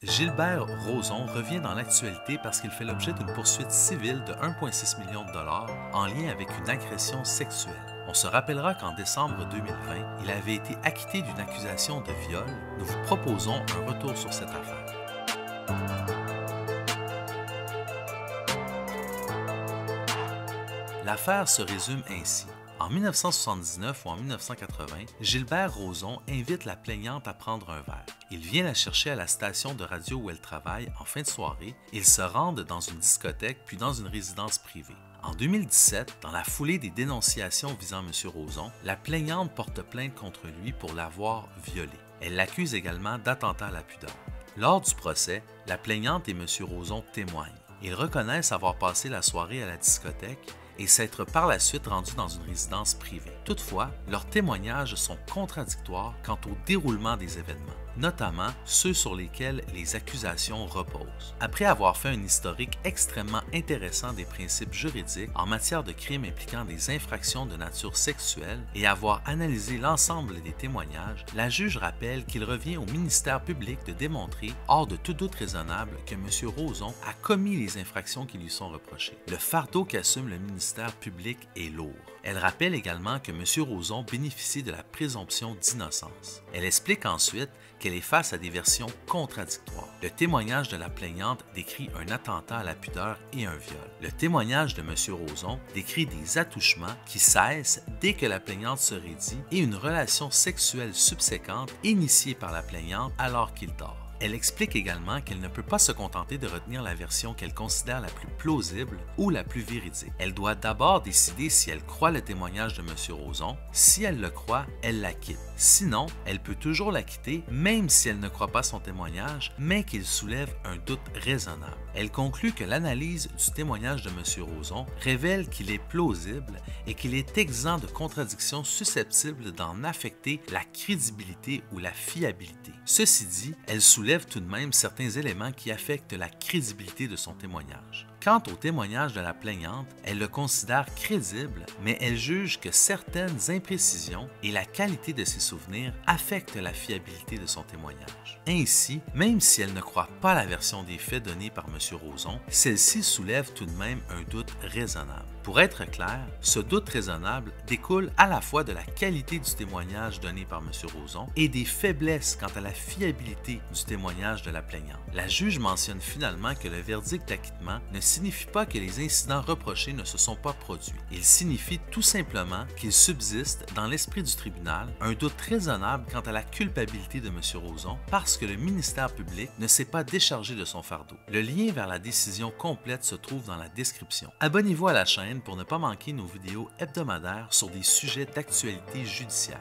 Gilbert Rozon revient dans l'actualité parce qu'il fait l'objet d'une poursuite civile de 1,6 million de dollars en lien avec une agression sexuelle. On se rappellera qu'en décembre 2020, il avait été acquitté d'une accusation de viol. Nous vous proposons un retour sur cette affaire. L'affaire se résume ainsi. En 1979 ou en 1980, Gilbert Rozon invite la plaignante à prendre un verre. Il vient la chercher à la station de radio où elle travaille en fin de soirée. Ils se rendent dans une discothèque puis dans une résidence privée. En 2017, dans la foulée des dénonciations visant M. Rozon, la plaignante porte plainte contre lui pour l'avoir violé. Elle l'accuse également d'attentat à la pudeur. Lors du procès, la plaignante et M. Rozon témoignent. Ils reconnaissent avoir passé la soirée à la discothèque et s'être par la suite rendus dans une résidence privée. Toutefois, leurs témoignages sont contradictoires quant au déroulement des événements, notamment ceux sur lesquels les accusations reposent. Après avoir fait un historique extrêmement intéressant des principes juridiques en matière de crimes impliquant des infractions de nature sexuelle et avoir analysé l'ensemble des témoignages, la juge rappelle qu'il revient au ministère public de démontrer, hors de tout doute raisonnable, que M. Rozon a commis les infractions qui lui sont reprochées. Le fardeau qu'assume le ministère public est lourd. Elle rappelle également que M. Rozon bénéficie de la présomption d'innocence. Elle explique ensuite qu'elle est face à des versions contradictoires. Le témoignage de la plaignante décrit un attentat à la pudeur et un viol. Le témoignage de M. Rozon décrit des attouchements qui cessent dès que la plaignante se raidit et une relation sexuelle subséquente initiée par la plaignante alors qu'il dort. Elle explique également qu'elle ne peut pas se contenter de retenir la version qu'elle considère la plus plausible ou la plus véridique. Elle doit d'abord décider si elle croit le témoignage de M. Rozon. Si elle le croit, elle la quitte. Sinon, elle peut toujours la quitter, même si elle ne croit pas son témoignage, mais qu'il soulève un doute raisonnable. Elle conclut que l'analyse du témoignage de M. Rozon révèle qu'il est plausible et qu'il est exempt de contradictions susceptibles d'en affecter la crédibilité ou la fiabilité. Ceci dit, elle soulève tout de même certains éléments qui affectent la crédibilité de son témoignage. Quant au témoignage de la plaignante, elle le considère crédible, mais elle juge que certaines imprécisions et la qualité de ses souvenirs affectent la fiabilité de son témoignage. Ainsi, même si elle ne croit pas la version des faits donnée par M. Rozon, celle-ci soulève tout de même un doute raisonnable. Pour être clair, ce doute raisonnable découle à la fois de la qualité du témoignage donné par M. Rozon et des faiblesses quant à la fiabilité du témoignage de la plaignante. La juge mentionne finalement que le verdict d'acquittement ne signifie pas que les incidents reprochés ne se sont pas produits. Il signifie tout simplement qu'il subsiste dans l'esprit du tribunal un doute raisonnable quant à la culpabilité de M. Rozon parce que le ministère public ne s'est pas déchargé de son fardeau. Le lien vers la décision complète se trouve dans la description. Abonnez-vous à la chaîne pour ne pas manquer nos vidéos hebdomadaires sur des sujets d'actualité judiciaire.